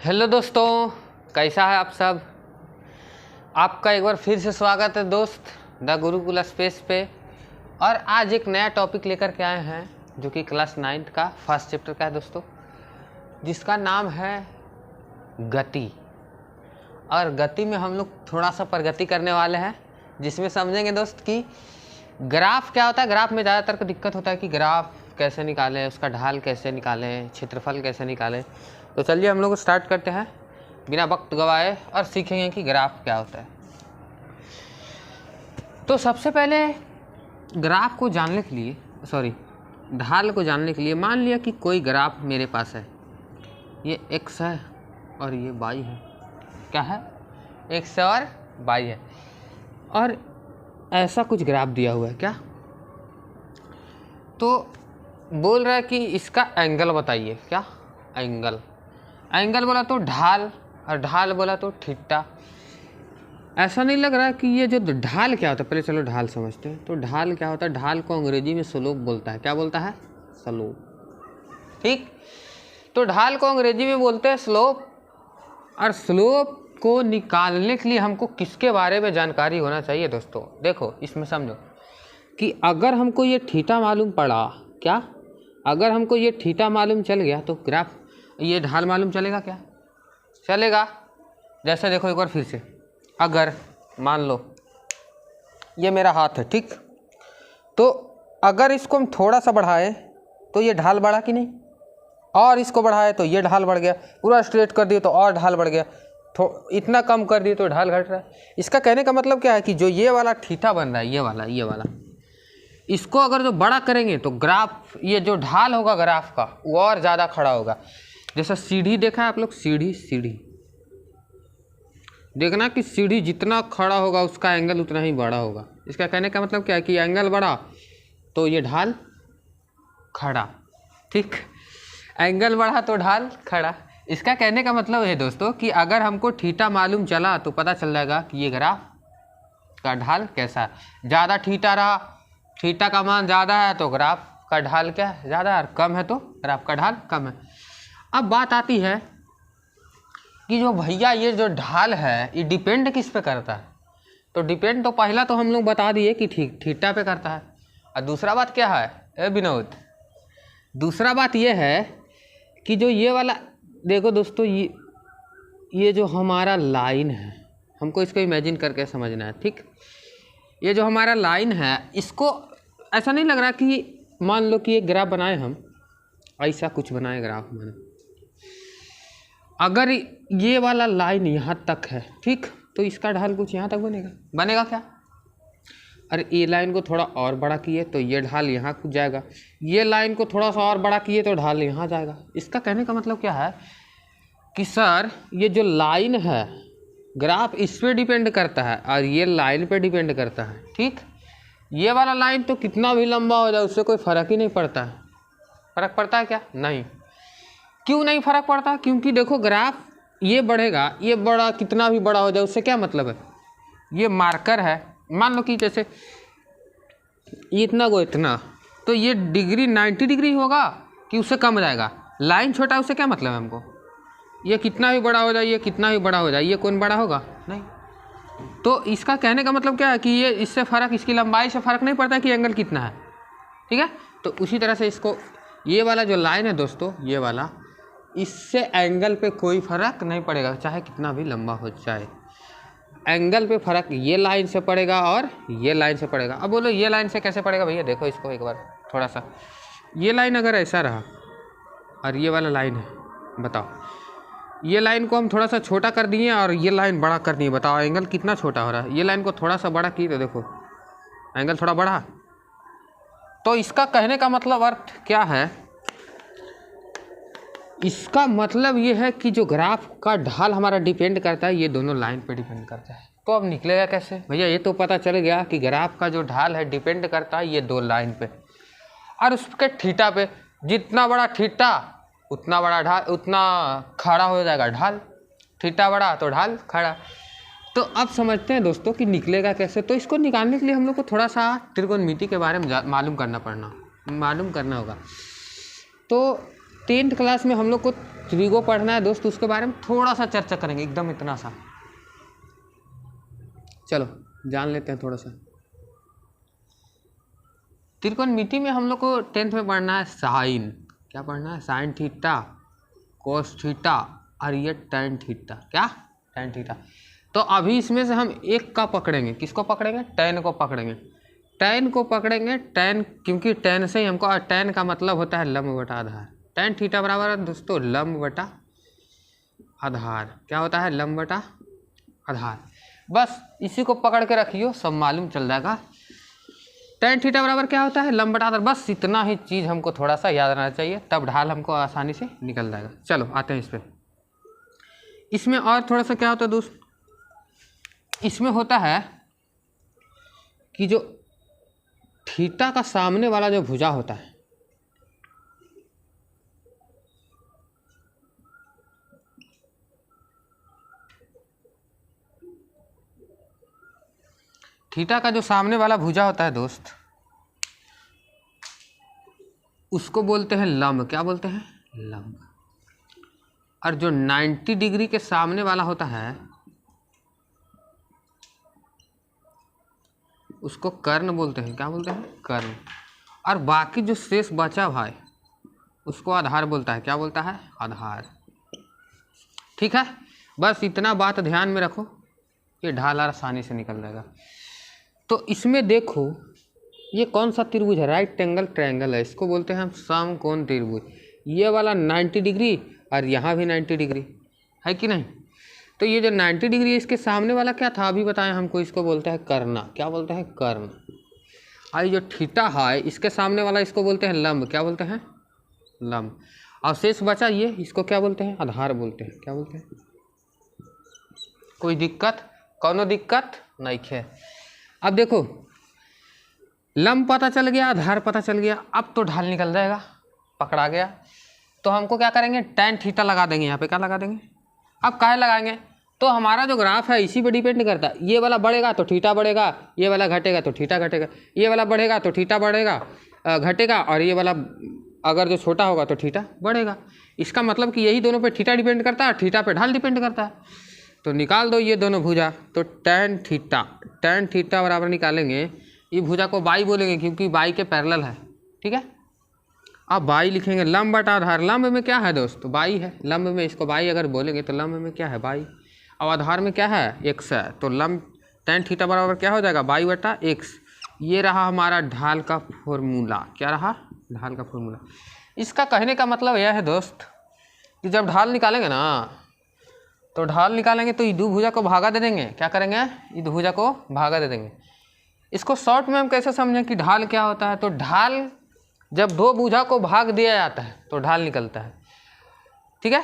Hello दोस्तों, कैसा है आप सब। आपका एक बार फिर से स्वागत है दोस्त द गुरुकुल स्पेस पे। और आज एक नया टॉपिक लेकर के आए हैं जो कि क्लास 9th का फर्स्ट चैप्टर का है दोस्तों, जिसका नाम है गति। और गति में हम लोग थोड़ा सा प्रगति करने वाले हैं, जिसमें समझेंगे दोस्त कि ग्राफ क्या होता है। ग्राफ में ज़्यादातर को दिक्कत होता है कि ग्राफ कैसे निकालें, उसका ढाल कैसे निकालें, क्षेत्रफल कैसे निकालें। तो चलिए हम लोग स्टार्ट करते हैं बिना वक्त गवाए और सीखेंगे कि ग्राफ क्या होता है। तो सबसे पहले ग्राफ को जानने के लिए ढाल को जानने के लिए मान लिया कि कोई ग्राफ मेरे पास है, ये x है और ये y है। क्या है? x और y है। और ऐसा कुछ ग्राफ दिया हुआ है। क्या तो बोल रहा है कि इसका एंगल बताइए। क्या एंगल? एंगल बोला तो ढाल, और ढाल बोला तो थीटा। ऐसा नहीं लग रहा है कि ये जो ढाल क्या होता है। पहले चलो ढाल समझते हैं। तो ढाल क्या होता है? ढाल को अंग्रेजी में स्लोप बोलता है। क्या बोलता है? स्लोप। ठीक। तो ढाल को अंग्रेजी में बोलते हैं स्लोप। और स्लोप को निकालने के लिए हमको किसके बारे में जानकारी होना चाहिए दोस्तों? देखो इसमें समझो कि अगर हमको ये थीटा मालूम पड़ा, क्या अगर हमको ये थीटा मालूम चल गया तो ग्राफ ये ढाल मालूम चलेगा। क्या चलेगा? जैसे देखो एक बार फिर से, अगर मान लो ये मेरा हाथ है, ठीक, तो अगर इसको हम थोड़ा सा बढ़ाएं तो ये ढाल बढ़ा कि नहीं, और इसको बढ़ाए तो ये ढाल बढ़ गया। पूरा स्ट्रेट कर दिए तो और ढाल बढ़ गया। इतना कम कर दिए तो ढाल घट रहा है। इसका कहने का मतलब क्या है कि जो ये वाला थीटा बन रहा है, ये वाला इसको अगर जो बड़ा करेंगे तो ग्राफ, ये जो ढाल होगा ग्राफ का वो और ज़्यादा खड़ा होगा। जैसा सीढ़ी देखा है आप लोग, सीढ़ी देखना कि सीढ़ी जितना खड़ा होगा उसका एंगल उतना ही बड़ा होगा। इसका कहने का मतलब क्या है कि एंगल बढ़ा तो ये ढाल खड़ा। ठीक, एंगल बढ़ा तो ढाल खड़ा। इसका कहने का मतलब है दोस्तों कि अगर हमको थीटा मालूम चला तो पता चल जाएगा कि ये ग्राफ का ढाल कैसा है। ज़्यादा थीटा रहा, थीटा का मान ज़्यादा है तो ग्राफ का ढाल क्या है? ज़्यादा है, और कम है तो ग्राफ का ढाल कम है। अब बात आती है कि जो भैया ये जो ढाल है ये डिपेंड किस पे करता है? तो डिपेंड तो पहला तो हम लोग बता दिए कि थीटा पे करता है। और दूसरा बात क्या है विनोद? दूसरा बात ये है कि जो ये वाला देखो दोस्तों, ये जो हमारा लाइन है, हमको इसको इमेजिन करके समझना है। ठीक, ये जो हमारा लाइन है, इसको ऐसा नहीं लग रहा कि मान लो कि एक ग्राफ बनाए हम, ऐसा कुछ बनाए ग्राफ मैंने, अगर ये वाला लाइन यहाँ तक है, ठीक, तो इसका ढाल कुछ यहाँ तक बनेगा क्या? अरे ये लाइन को थोड़ा और बड़ा किए तो ये ढाल यहाँ कुछ जाएगा, ये लाइन को थोड़ा सा और बड़ा किए तो ढाल यहाँ जाएगा। इसका कहने का मतलब क्या है कि सर ये जो लाइन है ग्राफ इस पे डिपेंड करता है और ये लाइन पे डिपेंड करता है। ठीक, ये वाला लाइन तो कितना भी लंबा हो जाए उससे कोई फ़र्क ही नहीं पड़ता है। फ़र्क पड़ता है क्या? नहीं। क्यों नहीं फ़र्क पड़ता? क्योंकि देखो ग्राफ ये बढ़ेगा, ये बड़ा कितना भी बड़ा हो जाए उससे क्या मतलब है? ये मार्कर है, मान लो कि जैसे इतना को इतना, तो ये डिग्री 90 डिग्री होगा कि उससे कम हो जाएगा। लाइन छोटा, उससे क्या मतलब है हमको? ये कितना भी बड़ा हो जाए, ये कितना भी बड़ा हो जाए, ये कौन बड़ा होगा? नहीं। तो इसका कहने का मतलब क्या है कि ये इससे फ़र्क, इसकी लंबाई से फ़र्क नहीं पड़ता कि एंगल कितना है। ठीक है, तो उसी तरह से इसको, ये वाला जो लाइन है दोस्तों, ये वाला, इससे एंगल पे कोई फ़र्क नहीं पड़ेगा, चाहे कितना भी लंबा हो जाए। एंगल पे फ़र्क ये लाइन से पड़ेगा और ये लाइन से पड़ेगा। अब बोलो ये लाइन से कैसे पड़ेगा भैया? देखो इसको एक बार थोड़ा सा, ये लाइन अगर ऐसा रहा और ये वाला लाइन है, बताओ, ये लाइन को हम थोड़ा सा छोटा कर दिए और ये लाइन बड़ा कर दिए, बताओ एंगल कितना छोटा हो रहा है? ये लाइन को थोड़ा सा बड़ा की तो देखो एंगल थोड़ा बढ़ा। तो इसका कहने का मतलब अर्थ क्या है? इसका मतलब ये है कि जो ग्राफ का ढाल हमारा डिपेंड करता है, ये दोनों लाइन पे डिपेंड करता है। तो अब निकलेगा कैसे भैया? ये तो पता चल गया कि ग्राफ का जो ढाल है डिपेंड करता है ये दो लाइन पे और उसके थीटा पे। जितना बड़ा थीटा उतना बड़ा ढाल, उतना खड़ा हो जाएगा ढाल। थीटा बड़ा तो ढाल खड़ा। तो अब समझते हैं दोस्तों कि निकलेगा कैसे। तो इसको निकालने के लिए हम लोग को थोड़ा सा त्रिकोणमिति के बारे में मालूम करना होगा। तो 10th क्लास में हम लोग को त्रिगो पढ़ना है दोस्त, उसके बारे में थोड़ा सा चर्चा करेंगे, एकदम इतना सा। चलो जान लेते हैं थोड़ा सा। त्रिकोणमिति में हम लोग को 10th में पढ़ना है साइन। क्या पढ़ना है? साइन थीटा, कोस थीटा और ये टैन थीटा। क्या? Tan theta. तो अभी इसमें से हम एक का पकड़ेंगे। किसको पकड़ेंगे? टैन को पकड़ेंगे। टैन को पकड़ेंगे। टैन, क्योंकि टैन से ही हमको, और टैन का मतलब होता है लंब बटा आधार। टैन थीटा बराबर है दोस्तों लंब बटा आधार। क्या होता है? लंब बटा आधार। बस इसी को पकड़ के रखियो, सब मालूम चल जाएगा। टैन थीटा बराबर क्या होता है? लंब बटा आधार। बस इतना ही चीज़ हमको थोड़ा सा याद रहना चाहिए, तब ढाल हमको आसानी से निकल जाएगा। चलो आते हैं इस पर। इसमें और थोड़ा सा क्या होता है दोस्त, इसमें होता है कि जो थीटा का सामने वाला जो भुजा होता है, थीटा का जो सामने वाला भुजा होता है दोस्त, उसको बोलते हैं लंब। क्या बोलते हैं? लंब। और जो 90 डिग्री के सामने वाला होता है उसको कर्ण बोलते हैं। क्या बोलते हैं? कर्ण। और बाकी जो शेष बचा भाई उसको आधार बोलता है। क्या बोलता है? आधार। ठीक है, बस इतना बात ध्यान में रखो, ये ढाल आसानी से निकल जाएगा। तो इसमें देखो ये कौन सा त्रिभुज है? राइट एंगल ट्रायंगल है, इसको बोलते हैं हम समकोण त्रिभुज। ये वाला 90 डिग्री और यहाँ भी 90 डिग्री है कि नहीं? तो ये जो 90 डिग्री है इसके सामने वाला क्या था अभी बताएं हमको? इसको बोलते हैं कर्ण। क्या बोलते हैं? कर्ण। और जो थीटा है इसके सामने वाला, इसको बोलते हैं लंब। क्या बोलते हैं? लंब। और शेष बचा ये, इसको क्या बोलते हैं? आधार बोलते हैं। क्या बोलते हैं? कोई दिक्कत? कौनो दिक्कत नहीं है। अब देखो लंब पता चल गया, आधार पता चल गया, अब तो ढाल निकल जाएगा, पकड़ा गया। तो हमको क्या करेंगे? टैन थीटा लगा देंगे। यहाँ पे क्या लगा देंगे? अब काहे लगाएंगे? तो हमारा जो ग्राफ है इसी पे डिपेंड करता है। ये वाला बढ़ेगा तो थीटा बढ़ेगा, ये वाला घटेगा तो थीटा घटेगा, ये वाला बढ़ेगा तो थीटा बढ़ेगा घटेगा, और ये वाला अगर जो छोटा होगा तो थीटा बढ़ेगा। इसका मतलब कि यही दोनों पे थीटा डिपेंड करता है, थीटा पे ढाल डिपेंड करता है। तो निकाल दो ये दोनों भुजा। तो टैन थीटा बराबर निकालेंगे, ये भुजा को बाई बोलेंगे क्योंकि बाई के पैरेलल है। ठीक है, अब बाई लिखेंगे। लंब बटा आधार, लंब में क्या है दोस्त? बाई है। लंब में इसको बाई अगर बोलेंगे तो लंब में क्या है? बाई। अब आधार में क्या है? एक्स है। तो लंब टैन थीटा बराबर क्या हो जाएगा? बाई बटा एक्स। ये रहा हमारा ढाल का फॉर्मूला। क्या रहा? ढाल का फॉर्मूला। इसका कहने का मतलब यह है दोस्त कि जब ढाल निकालेंगे ना, तो ढाल निकालेंगे तो इधु भुजा को भागा दे देंगे। क्या करेंगे? इधु भुजा को भागा दे देंगे। इसको शॉर्ट में हम कैसे समझें कि ढाल क्या होता है? तो ढाल जब दो भुजा को भाग दिया जाता है तो ढाल निकलता है। ठीक है,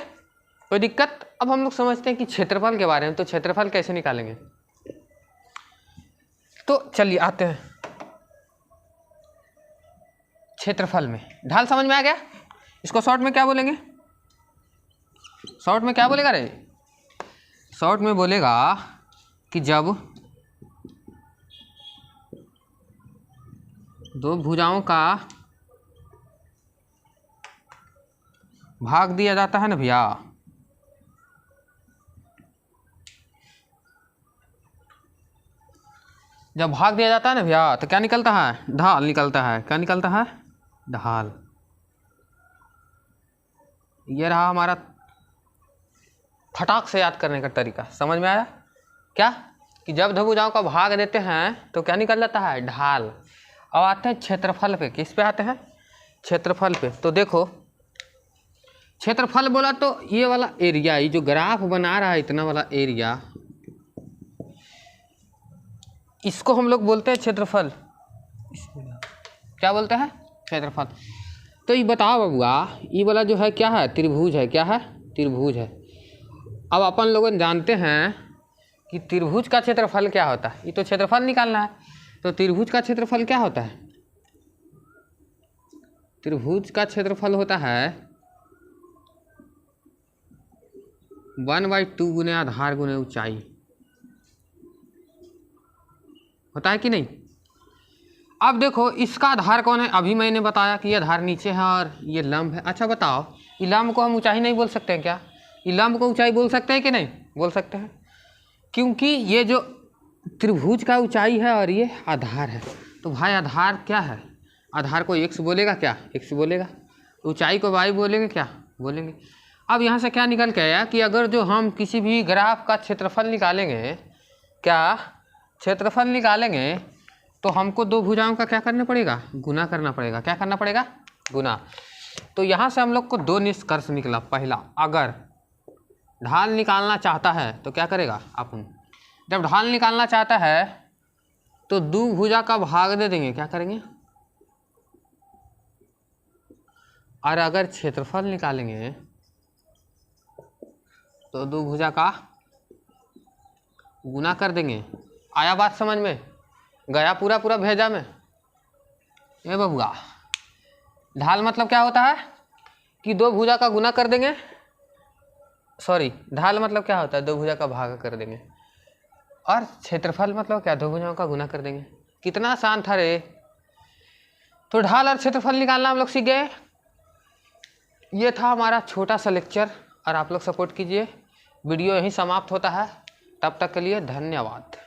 कोई दिक्कत? अब हम लोग समझते हैं कि क्षेत्रफल के बारे में। तो क्षेत्रफल कैसे निकालेंगे? तो चलिए आते हैं क्षेत्रफल में। ढाल समझ में आ गया? इसको शॉर्ट में क्या बोलेंगे? शॉर्ट में क्या बोलेगा रे? शॉर्ट में बोलेगा कि जब दो भुजाओं का भाग दिया जाता है ना भैया, जब भाग दिया जाता है ना भैया, तो क्या निकलता है? ढाल निकलता है। क्या निकलता है? ढाल। ये रहा हमारा फटाक से याद करने का तरीका। समझ में आया क्या? कि जब दो भुजाओं का भाग देते हैं तो क्या निकल जाता है? ढाल। अब आते हैं क्षेत्रफल पे। किस पे आते हैं? क्षेत्रफल पे। तो देखो क्षेत्रफल बोला तो ये वाला एरिया, ये जो ग्राफ बना रहा है इतना वाला एरिया, इसको हम लोग बोलते हैं क्षेत्रफल। क्या बोलते हैं? क्षेत्रफल। तो ये बताओ बबुआ, ये वाला जो है क्या है? त्रिभुज है। क्या है? त्रिभुज है। अब अपन लोग जानते हैं कि त्रिभुज का क्षेत्रफल क्या होता है। ये तो क्षेत्रफल निकालना है, तो त्रिभुज का क्षेत्रफल क्या होता है? त्रिभुज का क्षेत्रफल होता है 1/2 गुने आधार गुने ऊंचाई। होता है कि नहीं? अब देखो इसका आधार कौन है? अभी मैंने बताया कि ये आधार नीचे है और ये लंब है। अच्छा बताओ, लंब को हम ऊंचाई नहीं बोल सकते हैं क्या? लंब को ऊंचाई बोल सकते हैं कि नहीं बोल सकते हैं? क्योंकि ये जो त्रिभुज का ऊंचाई है और ये आधार है। तो भाई आधार क्या है? आधार को x बोलेगा क्या? x बोलेगा। ऊंचाई को y बोलेंगे क्या? बोलेंगे। अब यहाँ से क्या निकल के आया कि अगर जो हम किसी भी ग्राफ का क्षेत्रफल निकालेंगे, क्या क्षेत्रफल निकालेंगे, तो हमको दो भुजाओं का क्या करना पड़ेगा? गुना करना पड़ेगा। क्या करना पड़ेगा? गुना। तो यहाँ से हम लोग को दो निष्कर्ष निकला। पहला, अगर ढाल निकालना चाहता है तो क्या करेगा? अपन जब ढाल निकालना चाहता है तो दो भुजा का भाग दे देंगे। क्या करेंगे? और अगर क्षेत्रफल निकालेंगे तो दो भुजा का गुना कर देंगे। आया बात समझ में? गया पूरा पूरा भेजा में? ये बबुआ, ढाल मतलब क्या होता है कि दो भुजा का गुना कर देंगे। सॉरी, ढाल मतलब क्या होता है? दो भुजा का भाग कर देंगे। और क्षेत्रफल मतलब क्या? दो भुजाओं का गुना कर देंगे। कितना आसान था रे। तो ढाल और क्षेत्रफल निकालना हम लोग सीख गए। ये था हमारा छोटा सा लेक्चर और आप लोग सपोर्ट कीजिए। वीडियो यहीं समाप्त होता है। तब तक के लिए धन्यवाद।